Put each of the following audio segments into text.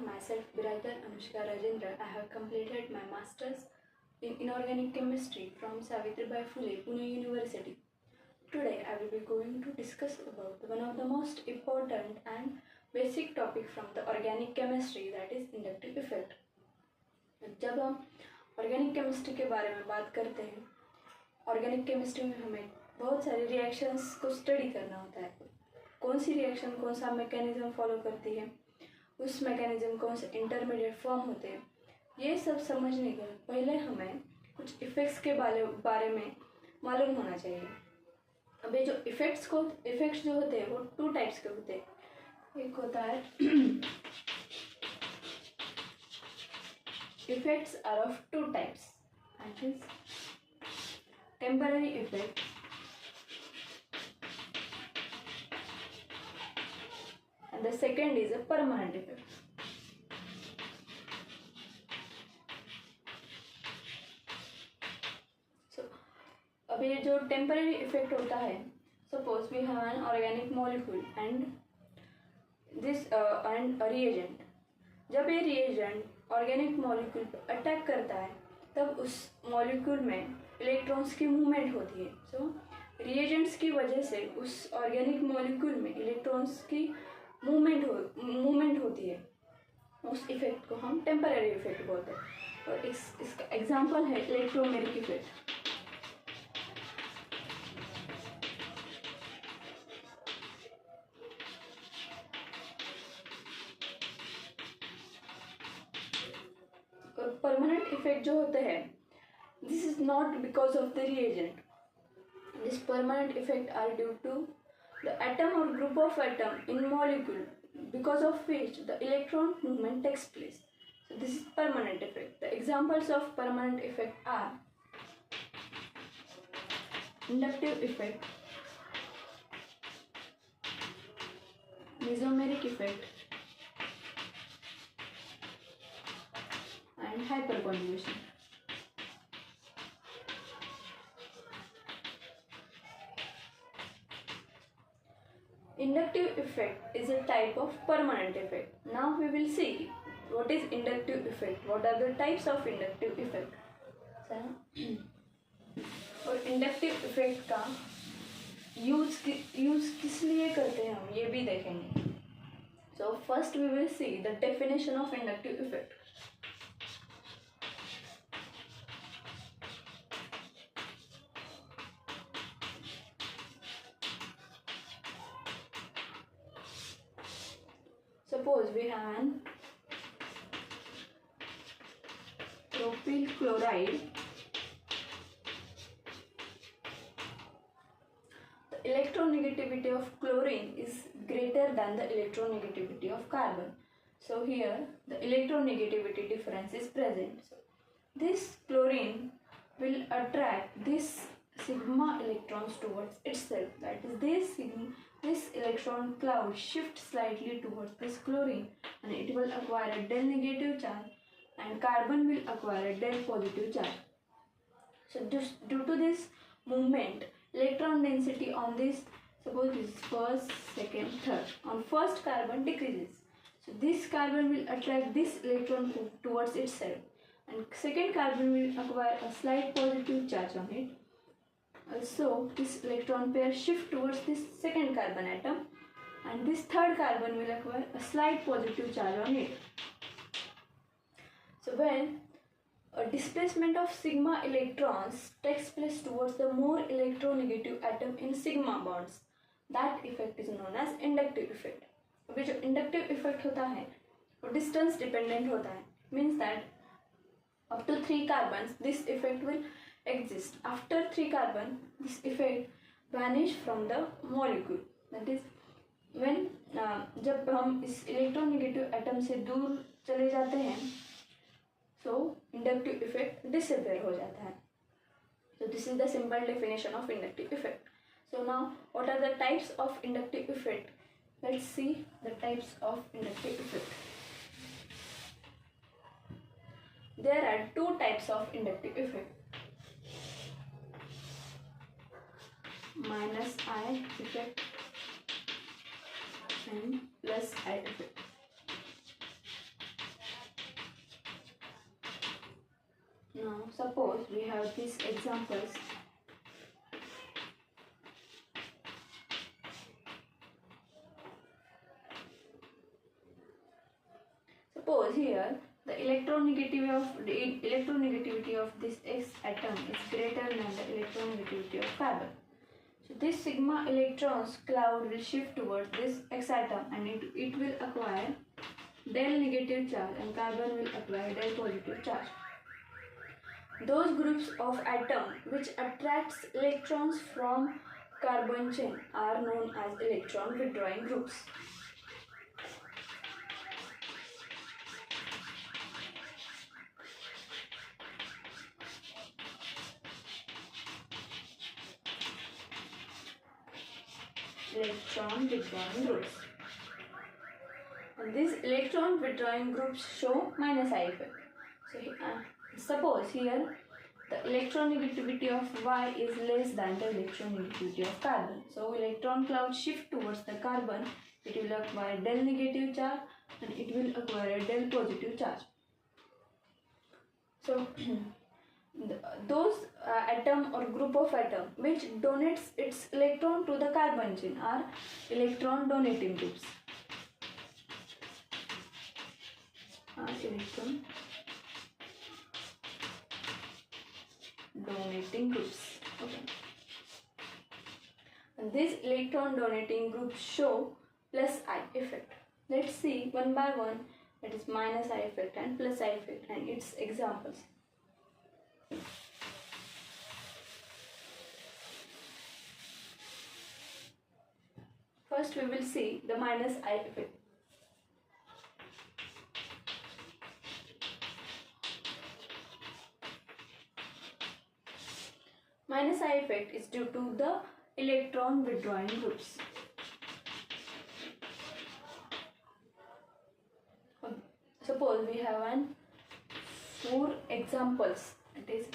myself Birajar Anushka Rajendra. I have completed my Masters in Inorganic Chemistry from Savitribai Phule, Pune University. Today I will be going to discuss about one of the most important and basic topic from the organic chemistry, that is inductive effect. जब हम organic chemistry के बारे में बात करते हैं, organic chemistry में हमें बहुत सारे रिएक्शंस को स्टडी करना होता है. कौन सी रिएक्शन कौन सा मैकेनिज्म फॉलो करती है, उस मैकेनिज्म कौन से इंटरमीडिएट फॉर्म होते हैं, ये सब समझने के पहले हमें कुछ इफ़ेक्ट्स के बारे में मालूम होना चाहिए. अब ये जो इफ़ेक्ट्स जो होते हैं वो टू टाइप्स के होते हैं. एक होता है effects are of two types, that is temporary effect and the second is a permanent effect. So अब ये जो temporary effect होता है, suppose we have an organic molecule and this and a reagent. जब ये reagent ऑर्गेनिक मॉलिक्यूल पर attack करता है तब उस मॉलिक्यूल में इलेक्ट्रॉन्स की मूवमेंट होती है. सो रिएजेंट्स की वजह से उस ऑर्गेनिक मॉलिक्यूल में इलेक्ट्रॉन्स की मूवमेंट होती है. उस इफेक्ट को हम टेम्पररी इफेक्ट बोलते हैं. और इसका एग्जांपल है इलेक्ट्रोमेरिक इफेक्ट. और परमानेंट इफेक्ट जो होते हैं, this is not because of the reagent. This permanent effect are due to the atom और group of atom in molecule because of which the electron movement takes place. So this is permanent effect. The examples of permanent effect are inductive effect, mesomeric effect and hyperconjugation. Inductive effect is a type of permanent effect. Now we will see what is inductive effect, what are the types of inductive effect. और inductive effect का use किस लिए करते हैं हम ये भी देखेंगे. So first we will see the definition of inductive effect. Suppose we have an propyl chloride. The electronegativity of chlorine is greater than the electronegativity of carbon. So here the electronegativity difference is present. So this chlorine will attract this sigma electrons towards itself. That is this electron cloud shifts slightly towards this chlorine and it will acquire a del negative charge and carbon will acquire a del positive charge. So due to this movement, electron density on this, suppose this is first, second, third, on first carbon decreases. So this carbon will attract this electron towards itself and second carbon will acquire a slight positive charge on it. So this electron pair shift towards this second carbon atom and this third carbon will acquire a slight positive charge on it. So when a displacement of sigma electrons takes place towards the more electronegative atom in sigma bonds, that effect is known as inductive effect. अभी जो inductive effect होता है वो distance dependent होता है. Means that up to 3 carbons this effect will exist. After 3 carbon this effect vanish from the molecule. That is when जब हम इस electronegative atom से दूर चले जाते हैं so inductive effect disappear हो जाता है. So this is the simple definition of inductive effect. So now what are the types of inductive effect? Let's see the types of inductive effect. There are 2 types of inductive effect. Minus I effect and plus I effect. we have these examples. Suppose here the electronegativity of this X atom is greater than the electronegativity of carbon. So this sigma electrons cloud will shift towards this X atom and it will acquire del negative charge and carbon will acquire del positive charge. Those groups of atom which attracts electrons from carbon chain are known as electron withdrawing groups. Electron withdrawing groups. And these electron withdrawing groups show minus I effect. So suppose here the electronegativity of Y is less than the electronegativity of carbon. So electron cloud shift towards the carbon, it will acquire del negative charge and it will acquire del positive charge. So those atom or group of atom which donates its electron to the carbon chain are electron donating groups. Electron donating groups. Okay. And these electron donating groups show plus I effect. Let's see one by one, that is minus I effect and plus I effect and its examples. First we will see the minus I effect. Minus I effect is due to the electron withdrawing groups. Suppose we have 4 examples. It is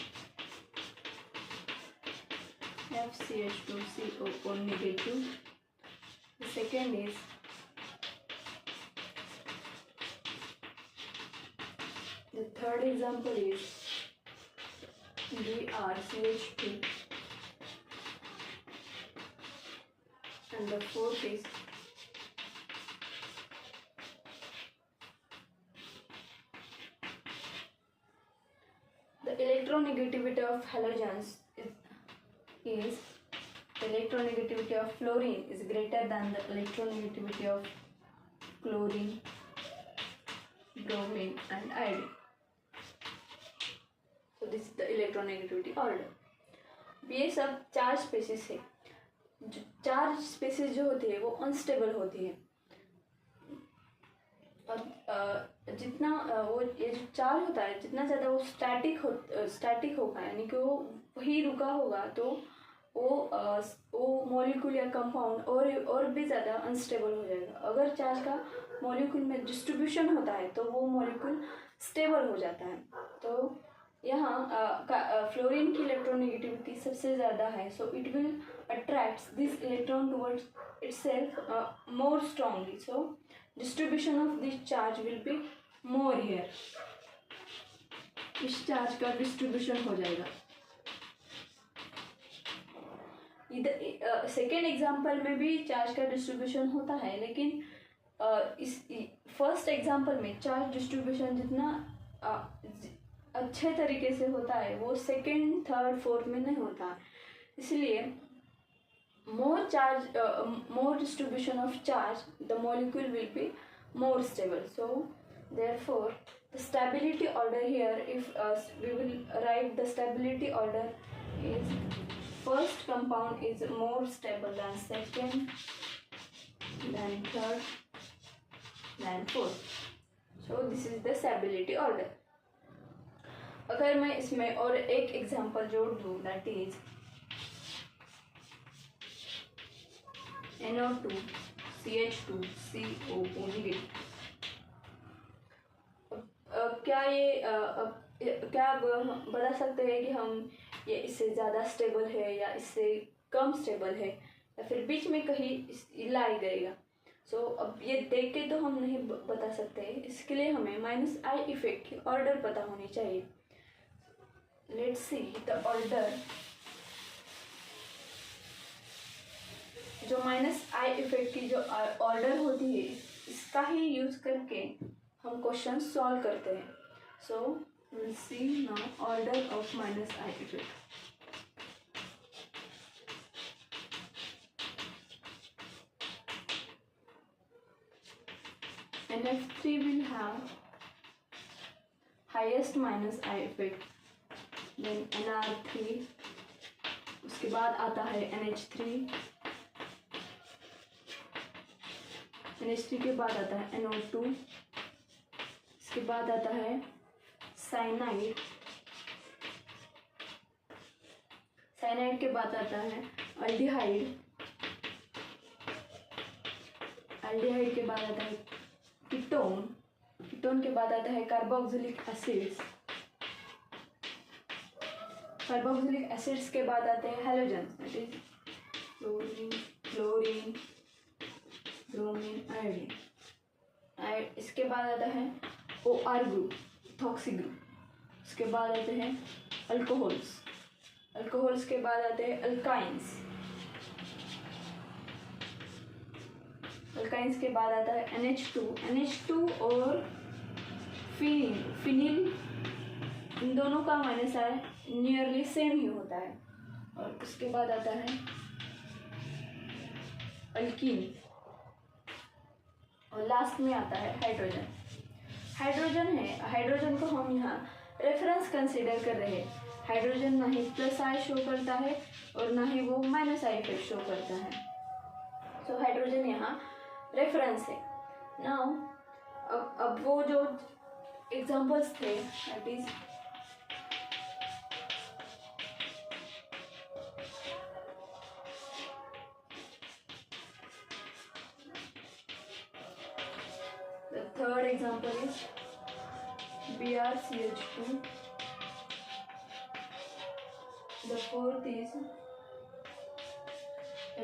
FCH2CO4 negative. The second is the third example is BrCH2 and the fourth is the electronegativity of halogens is the electronegativity of fluorine is greater than the electronegativity of chlorine, bromine and iodine. So this is the electronegativity order. ये सब charge species है. Charge species जो होती है वो unstable होती है और जितना वो ये जो चार्ज होता है जितना ज़्यादा वो स्टैटिक होगा यानी कि वो वही रुका होगा तो वो मॉलिक्यूल या कंपाउंड और भी ज़्यादा अनस्टेबल हो जाएगा. अगर चार्ज का मॉलिक्यूल में डिस्ट्रीब्यूशन होता है तो वो मॉलिक्यूल स्टेबल हो जाता है. तो यहाँ फ्लोरीन की इलेक्ट्रोनेगेटिविटी सबसे ज़्यादा है. सो it will attracts this electron towards itself more strongly. So distribution of this charge will be more here. इस चार्ज का डिस्ट्रीब्यूशन हो जाएगा. सेकेंड एग्जाम्पल में भी चार्ज का डिस्ट्रीब्यूशन होता है लेकिन इस फर्स्ट एग्जाम्पल में चार्ज डिस्ट्रीब्यूशन जितना अच्छे तरीके से होता है वो सेकेंड थर्ड फोर्थ में नहीं होता. इसलिए more distribution of charge, the molecule will be more stable. So therefore the stability order here, if we will write the stability order, is first compound is more stable than second, then third, then fourth. So this is the stability order. अगर मैं इसमें और एक example जोड़ दूँ, that is NO2 CH2 CO negative. क्या आप बता सकते हैं कि हम ये इससे ज़्यादा स्टेबल है या इससे कम स्टेबल है या फिर बीच में कहीं लाई रहेगा. सो अब ये देख के तो हम नहीं बता सकते. इसके लिए हमें माइनस आई इफेक्ट की ऑर्डर पता होनी चाहिए. let's see the order. जो माइनस आई इफेक्ट की जो ऑर्डर होती है इसका ही यूज करके हम क्वेश्चन सॉल्व करते हैं. So will see now order of minus I effect. NF3 will have highest minus I effect, then NR3, उसके बाद आता है NH3, NH3 के बाद आता है NO2, इसके बाद आता है साइनाइड, साइनाइड के बाद आता है अल्डिहाइड, अल्डिहाइड के बाद आता है कीटोन, कीटोन के बाद आता है कार्बोक्सिलिक एसिड्स, कार्बोक्सिलिक एसिड्स के बाद आते हैं halogens, that is chlorine, chlorine, bromine, iodine. इसके बाद आता है OR ग्रुप, इथॉक्सी ग्रुप. उसके बाद आते हैं अल्कोहल्स, अल्कोहल्स के बाद आते हैं अल्काइंस, अल्काइंस के बाद आता है NH2, NH2 और फिनिल, इन दोनों का माइनस आई नियरली सेम ही होता है. और उसके बाद आता है अल्कीन और लास्ट में आता है हाइड्रोजन. हाइड्रोजन है, हाइड्रोजन को हम यहाँ रेफरेंस कंसीडर कर रहे हैं. हाइड्रोजन ना ही प्लस आई शो करता है और ना ही वो माइनस आई इफेक्ट शो करता है. सो हाइड्रोजन यहाँ रेफरेंस है. नाउ अब वो जो एग्जांपल्स थे that is the third example is BrCH2, the fourth is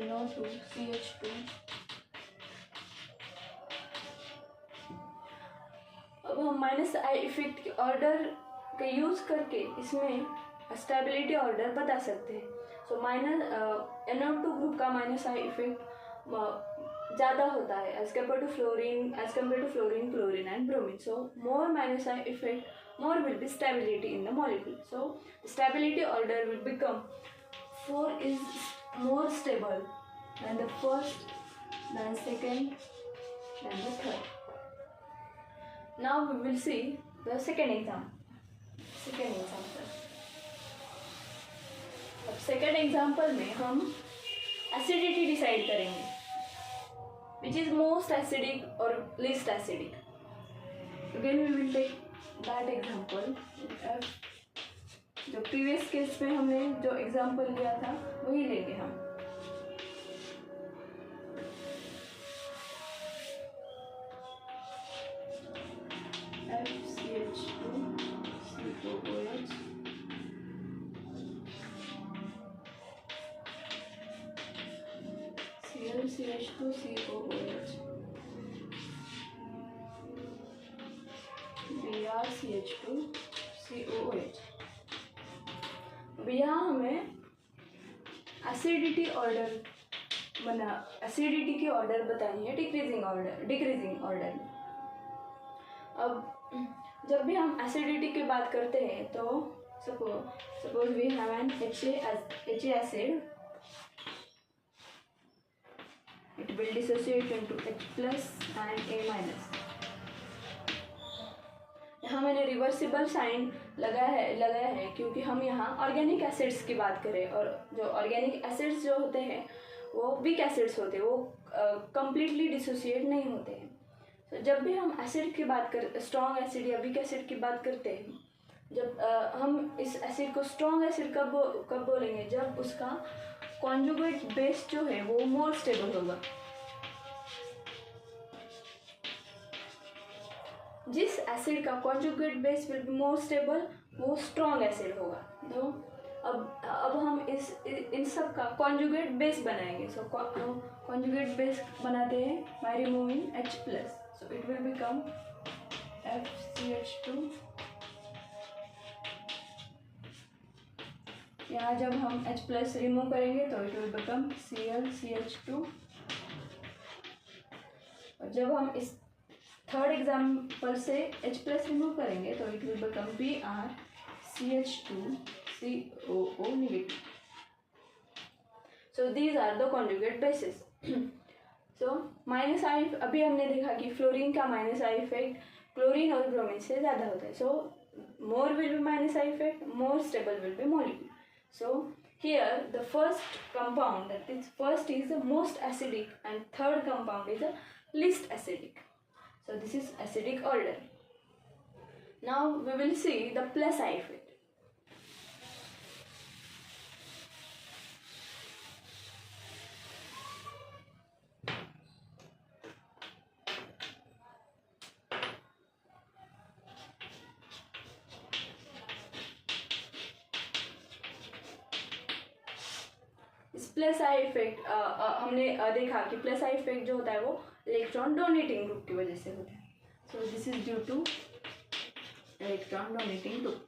NO2CH2. अब हम माइनस आई इफेक्ट के ऑर्डर का यूज करके इसमें स्टेबिलिटी ऑर्डर बता सकते हैं. सो माइनस NO2 ग्रुप का माइनस आई इफेक्ट ज़्यादा होता है as compare to fluorine, chlorine and bromine. So more minus I effect, more will be stability in the molecule. So the stability order will become 4 is more stable than the first, then second, then the third. Now we will see the second example. अब second example में हम acidity decide करेंगे, which is most acidic or least acidic. Again we will take that example. जो previous case में हमने जो example लिया था वही लेंगे हम. FCH2 COOH ClCH2 COOH BrCH2 COOH. अब यहाँ हमें एसिडिटी ऑर्डर एसिडिटी की ऑर्डर बतानी है डिक्रीजिंग ऑर्डर. अब जब भी हम एसिडिटी की बात करते हैं तो suppose we have an HA acid, it will dissociate into H plus and A minus. यहाँ मैंने रिवर्सिबल साइन लगाया है क्योंकि हम यहाँ ऑर्गेनिक एसिड्स की बात करें और जो ऑर्गेनिक एसिड्स जो होते हैं वो वीक एसिड्स होते हैं, वो कम्प्लीटली डिसोसिएट नहीं होते हैं. तो जब भी हम एसिड की बात कर स्ट्रॉन्ग एसिड या वीक एसिड की बात करते हैं, जब हम इस एसिड को स्ट्रॉन्ग एसिड कब बोलेंगे, जब उसका कॉन्जुगेट बेस जो है वो मोर स्टेबल होगा. जिस एसिड का conjugate base will be more stable वो स्ट्रॉन्ग एसिड होगा. तो अब हम इन सब का कॉन्जुगेट बेस बनाएंगे. सो हम कॉन्जुगेट बेस बनाते हैं by removing H plus. So it will become FCH2 यहाँ जब हम H प्लस रिमूव करेंगे तो इट विल बिकम ClCH2, और जब हम इस थर्ड एग्जाम्पल से H प्लस रिमूव करेंगे तो it will become BrCH2COO negative. So these are the conjugate bases. So minus I, अभी हमने देखा कि फ्लोरीन का माइनस आई इफेक्ट क्लोरीन और ब्रोमीन से ज़्यादा होता है. So more will be minus I effect, more stable will be molecule. So here the first compound, that is first is the most acidic and third compound is the least acidic. So this is acidic order. Now we will see the plus I effect. Plus I effect हमने देखा कि plus I effect जो होता है वो electron donating group की वजह से होता है. So this is due two electron donating group.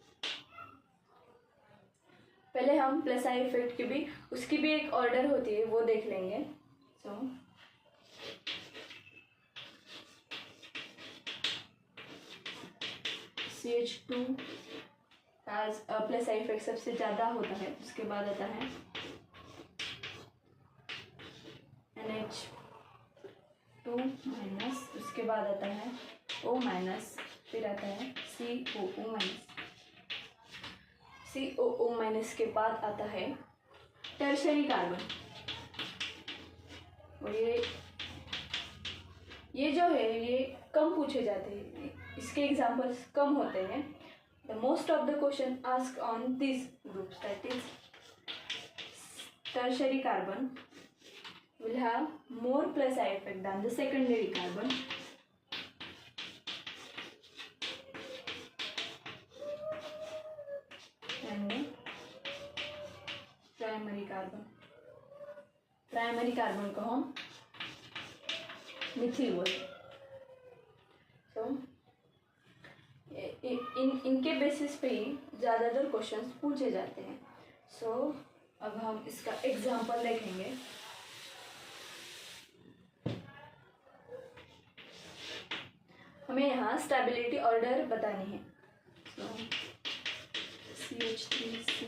पहले हम प्लस आई इफेक्ट की भी, उसकी भी एक ऑर्डर होती है, वो देख लेंगे. So CH2 as plus I effect सबसे ज़्यादा होता है. उसके बाद आता है NH2 माइनस, उसके बाद आता है O माइनस, फिर आता है COO माइनस. COO माइनस के बाद आता है टर्शरी कार्बन. और ये जो है ये कम पूछे जाते हैं, इसके एग्जाम्पल्स कम होते हैं. The most of the question ask on this groups, that is tertiary carbon will have more plus I effect than the secondary carbon. And the primary carbon. Primary carbon को हम मिथिल बोलते हैं. सो इनके बेसिस पे ही ज़्यादातर questions पूछे जाते हैं. सो अब हम इसका एग्जांपल देखेंगे. हमें यहाँ स्टेबिलिटी ऑर्डर बतानी है. सो CH3C,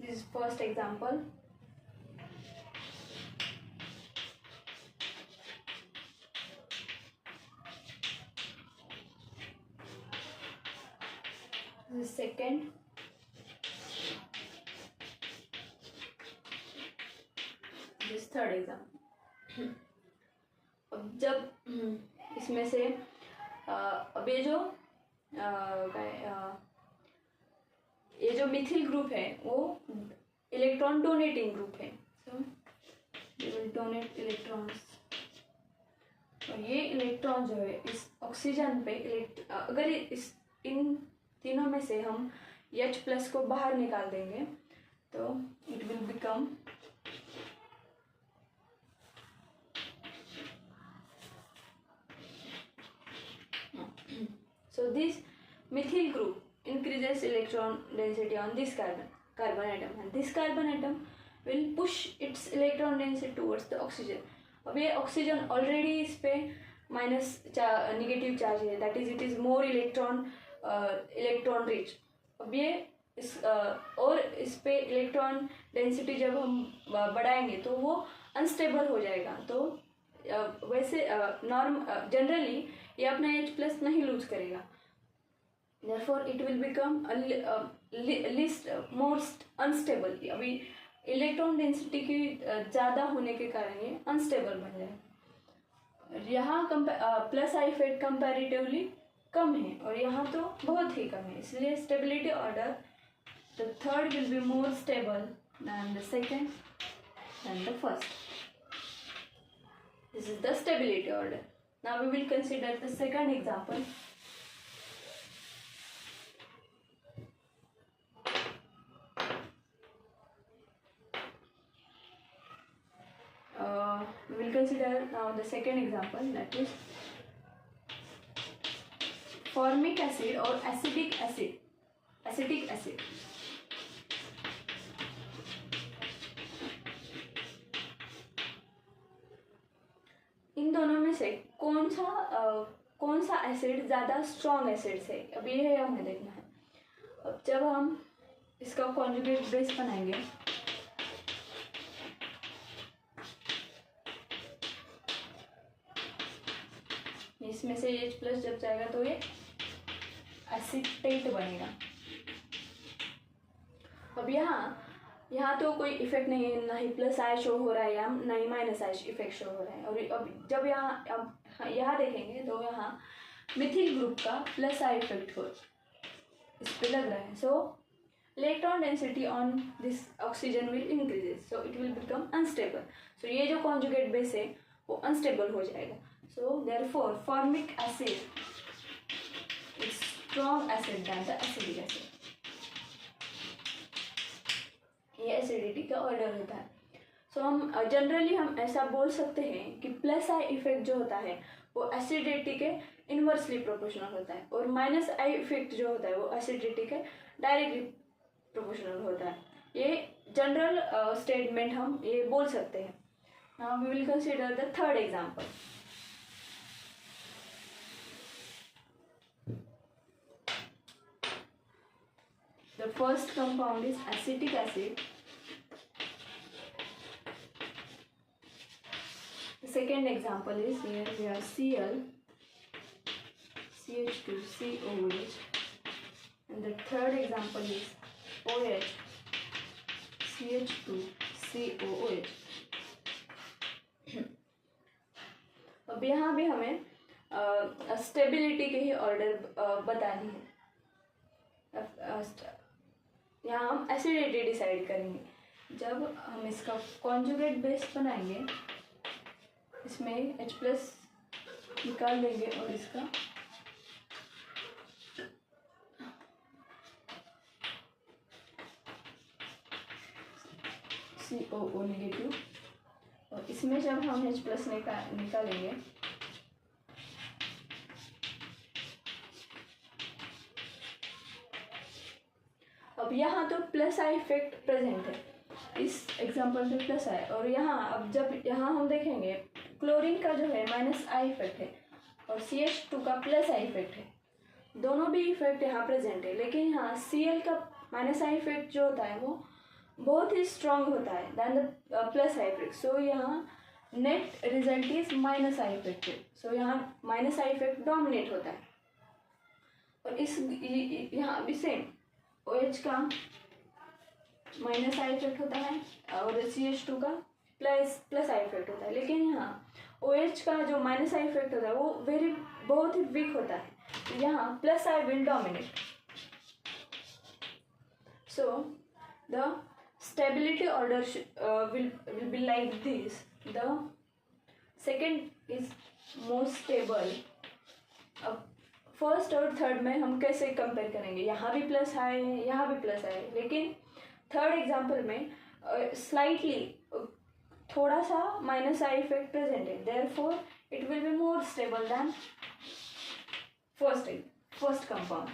this is first example. This is second. Third example. अब जब इसमें से अब ये जो मिथिल ग्रुप है वो इलेक्ट्रॉन डोनेटिंग ग्रुप है. सो दे विल डोनेट इलेक्ट्रॉन्स. और ये इलेक्ट्रॉन जो है इस ऑक्सीजन पे अगर इन तीनों में से हम H प्लस को बाहर निकाल देंगे तो it will become so this methyl group increases electron density on this carbon atom, and this carbon atom will push its electron density towards the oxygen. अब ये ऑक्सीजन ऑलरेडी इस पे माइनस निगेटिव चार्ज है, that is it is more electron rich. अब ये और इस पे इलेक्ट्रॉन डेंसिटी जब हम बढ़ाएंगे तो वो अनस्टेबल हो जाएगा. तो वैसे जनरली ये अपना H प्लस नहीं लूज करेगा. therefore it will become least most unstable. अभी इलेक्ट्रॉन डेंसिटी की ज़्यादा होने के कारण ये अनस्टेबल बन जाए. यहाँ प्लस आई इफेक्ट कंपैरेटिवली कम है और यहाँ तो बहुत ही कम है, इसलिए stability order the third will be more stable than the second than the first. This is the stability order. Now we will consider the second example. We will consider now the second example, that is formic acid और acetic acid. इन दोनों में से कौन सा acid ज़्यादा strong acid है, अब ये हमें देखना है। अब जब हम इसका कॉन्जुगेट बेस बनाएंगे, इसमें से H+ जब जाएगा तो ये एसीटेट बनेगा। अब यहाँ तो कोई इफेक्ट नहीं है, ना ही प्लस आई शो हो रहा है या ना ही माइनस आई इफेक्ट शो हो रहा है। और अब जब यहाँ देखेंगे तो यहाँ मिथिल ग्रुप का प्लस आई इफेक्ट इस पे लग रहा है। So electron density on this oxygen will increases, so it will become unstable. So ये जो कॉन्जुगेट बेस है वो अनस्टेबल हो जाएगा। So therefore formic acid is strong acid than the acidic acid. ये एसिडिटी का ऑर्डर होता है। सो हम जनरली हम ऐसा बोल सकते हैं कि प्लस आई इफेक्ट जो होता है वो एसिडिटी के इन्वर्सली प्रोपोर्शनल होता है, और माइनस आई इफेक्ट जो होता है वो एसिडिटी के डायरेक्टली प्रोपोर्शनल होता है। ये जनरल स्टेटमेंट हम ये बोल सकते हैं। Now we will consider the third example. The first compound is acetic acid. The second example is here we have Cl, CH2COOH, and the third example is OH, CH2COOH. अब यहाँ भी हमें stability के ही ऑर्डर बतानी है। यहाँ हम acidity decide करेंगे। जब हम इसका कॉन्जुगेट बेस बनाएंगे, इसमें H+ निकाल देंगे और इसका COO नेगेटिव, और इसमें जब हम H+ निकालेंगे अब यहाँ तो प्लस आई इफेक्ट प्रेजेंट है, इस एग्जांपल में प्लस आई, और यहाँ अब जब यहाँ हम देखेंगे क्लोरीन का जो है माइनस आई इफेक्ट है और CH2 का प्लस आई इफेक्ट है। दोनों भी इफेक्ट यहाँ प्रेजेंट है, लेकिन यहाँ Cl का माइनस आई इफेक्ट जो होता है वो बहुत ही स्ट्रॉन्ग होता है than the plus I effect. So यहाँ net result is minus I effect. So यहाँ माइनस आई इफेक्ट डोमिनेट होता है, और इस यहाँ भी सेम OH का माइनस आई इफेक्ट होता है और CH2 का प्लस आई इफेक्ट होता है। लेकिन यहाँ OH का जो माइनस आई इफेक्ट होता है वो बहुत ही वीक होता है, तो यहाँ plus I will dominate. So the stability order will be like this. The second is most stable. अब फर्स्ट और थर्ड में हम कैसे कंपेयर करेंगे, यहाँ भी प्लस है यहाँ भी प्लस है, लेकिन थर्ड एग्जांपल में स्लाइटली थोड़ा सा माइनस आई इफेक्ट प्रेजेंट है, therefore it will be more stable then first compound.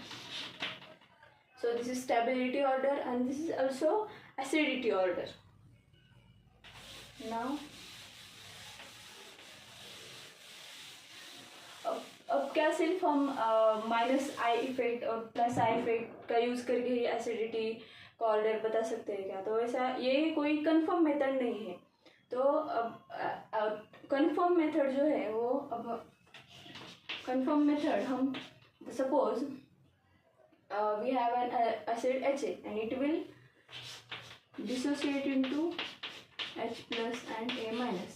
So this is stability order and this is also acidity order. Now अब क्या सिर्फ हम माइनस आई इफेक्ट और plus I effect का use करके ही acidity का order बता सकते हैं क्या? तो ऐसा ये कोई कंफर्म मेथड नहीं है. तो अब कंफर्म मेथड जो है वो अब कंफर्म मेथड हम suppose we have an acid HA and it will dissociate into H plus and A minus.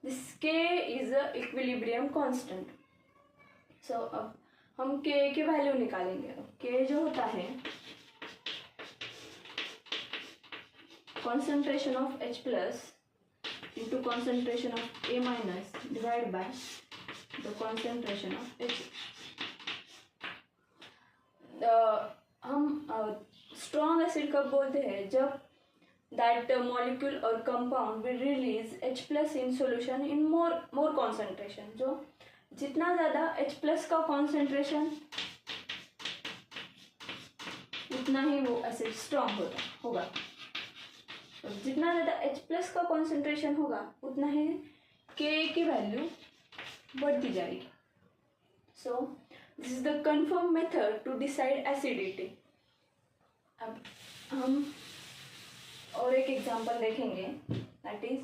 This K is a equilibrium constant. So अब हम K के वैल्यू निकालेंगे. K जो होता है concentration of H plus into concentration of A minus divided by the concentration of H. हम strong acid कब बोलते हैं? जब that molecule or compound will release H plus in solution in more concentration. जो जितना ज़्यादा H plus का concentration उतना ही वो एसिड स्ट्रॉन्ग होगा। तो जितना ज़्यादा H plus का concentration होगा उतना ही Ka की वैल्यू बढ़ती जाएगी। So this is the confirmed method to decide acidity. अब हम और एक एग्जांपल देखेंगे, दैट इज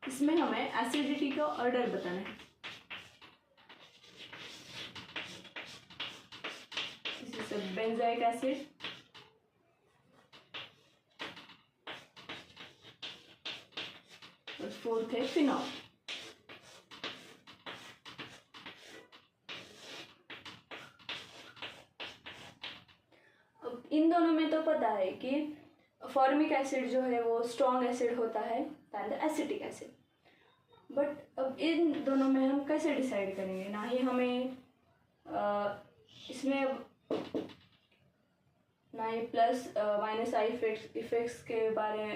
इसमें हमें एसिडिटी का ऑर्डर बताना है। दिस इज बेंजोइक एसिड, और फोर्थ है फिनॉल। इन दोनों में तो पता है कि फॉर्मिक एसिड जो है वो स्ट्रॉन्ग एसिड होता है than the acetic acid, but अब इन दोनों में हम कैसे डिसाइड करेंगे? ना ही हमें इसमें ना ही प्लस माइनस आई इफेक्ट्स के बारे में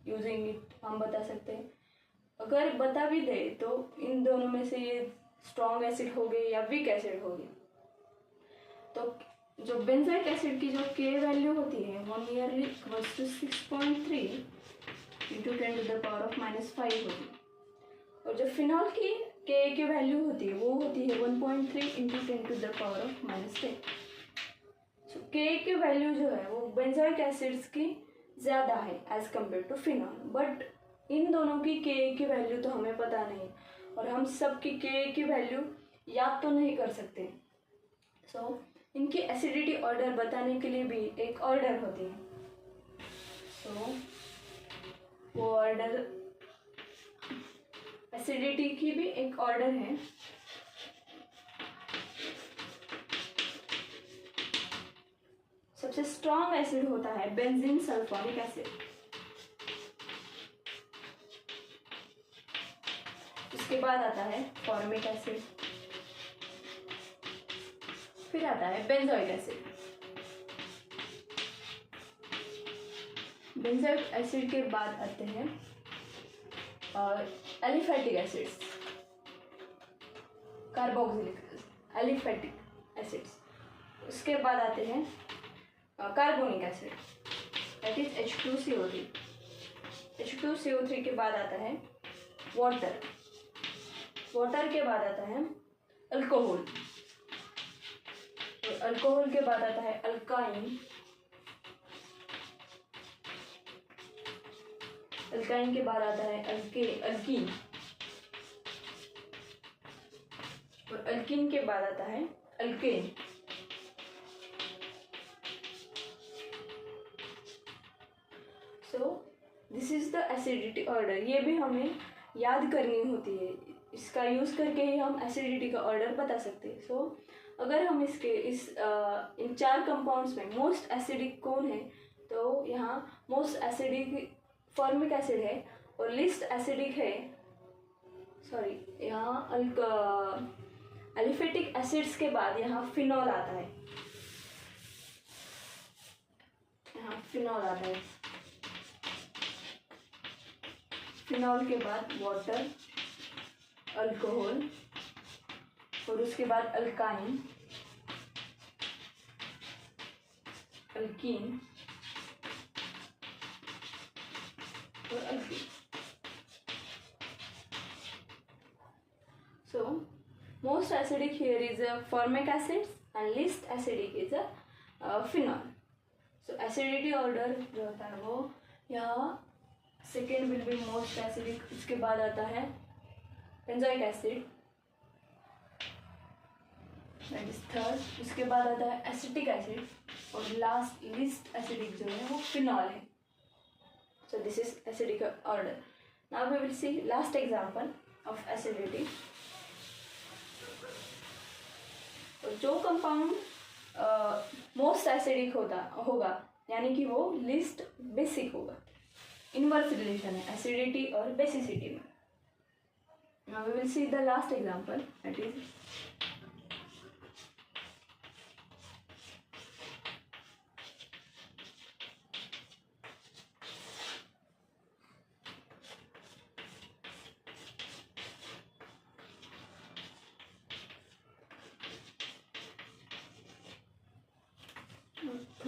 यूजिंग इट हम बता सकते हैं। अगर बता भी दे तो इन दोनों में से ये स्ट्रॉन्ग एसिड हो गए या वीक एसिड हो गए, तो जो बेंजोइक एसिड की जो के वैल्यू होती है वो नियरली इक्वल्स टू 6.3 इंटू 10⁻⁻5 होती है, और जो फिनॉल की के वैल्यू होती है वो होती है 1.3 इंटू 10⁻10। सो के की वैल्यू जो है वो बेंजोइक एसिड्स की ज़्यादा है as compare to phenol, but इन दोनों की की वैल्यू तो हमें पता नहीं, और हम सब की की वैल्यू याद तो नहीं कर सकते। सो इनकी एसिडिटी ऑर्डर बताने के लिए भी एक ऑर्डर होती है। सो वो ऑर्डर एसिडिटी की भी एक ऑर्डर है। सबसे स्ट्रॉन्ग एसिड होता है बेंजीन सल्फोनिक एसिड, उसके बाद आता है फॉर्मिक एसिड, फिर आता है बेंजोइक एसिड। बेंजोइक एसिड के बाद आते हैं aliphatic acids, carboxylic aliphatic acids. उसके बाद आते हैं carbonic acid, that is H2CO3। H2CO3 के बाद आता है वाटर, वाटर के बाद आता है अल्कोहल, अल्कोहल के बाद आता है अल्काइन, अल्काइन के बाद आता है अल्कीन, और अल्कीन के बाद आता है alkane. So this is the acidity order. ये भी हमें याद करनी होती है, इसका यूज करके ही हम एसिडिटी का ऑर्डर बता सकते हैं। सो अगर हम इन 4 कंपाउंड्स में मोस्ट एसिडिक कौन है, तो यहाँ मोस्ट एसिडिक फॉर्मिक एसिड है, और लिस्ट एसिडिक है, सॉरी यहाँ एलिफेटिक एसिड्स के बाद यहाँ फिनॉल आता है, यहाँ फिनॉल आता है। फिनॉल के बाद वाटर, अल्कोहल, और उसके बाद अल्काइन, अल्कीन और alkyne. So most acidic here is a formic acids and least acidic is a phenol. So acidity order जो होता है वो यहाँ second will be most acidic, उसके बाद आता है benzoic acid, that is third, उसके बाद आता है एसिटिक एसिड, और लास्ट लिस्ट एसिडिक जो है वो फिनॉल है। So this is acidic order. Now we will see last example of acidity. जो कंपाउंड मोस्ट एसिडिक होगा यानी कि वो लिस्ट बेसिक होगा, इनवर्स रिलेशन है एसिडिटी और बेसिसिटी में। Now we will see the last example, that is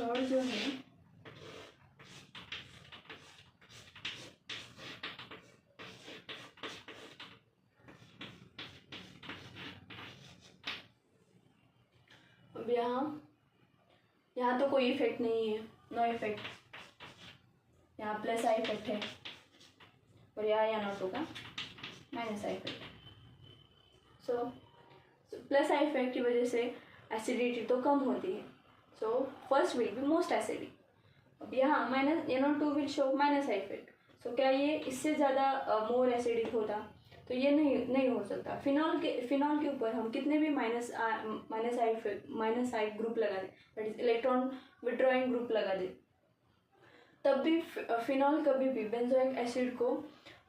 third जो है अब यहाँ तो कोई इफेक्ट नहीं है, नो इफेक्ट, यहाँ प्लस आई इफेक्ट है और यहाँ नॉट होगा minus I effect. So plus I effect की वजह से एसिडिटी तो कम होती है, so first will be most acidic. अब यहाँ minus NO2 will show minus I effect, so क्या ये इससे ज़्यादा मोर एसिडिक होता? तो ये नहीं हो सकता। फिनॉल के ऊपर हम कितने भी माइनस आई ग्रुप लगा दें, that is electron withdrawing group लगा दें, तब भी फिनॉल कभी भी बेंजोइक एसिड को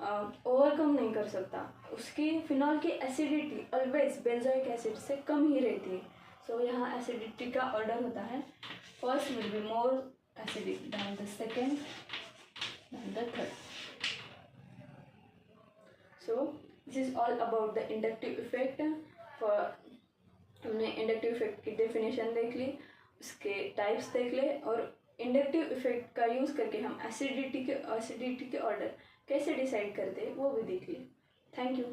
ओवरकम नहीं कर सकता। उसकी फिनॉल की एसिडिटी ऑलवेज बेंजोइक एसिड से कम ही रहती है। सो यहाँ एसिडिटी का ऑर्डर होता है, first will be more acidic than the second than the third. So this is all about the inductive effect. हमने इंडक्टिव इफेक्ट की डेफिनेशन देख ली, उसके टाइप्स देख ले, और इंडक्टिव इफेक्ट का यूज़ करके हम एसिडिटी के ऑर्डर कैसे डिसाइड करते हैं वो भी देख लिए। Thank you.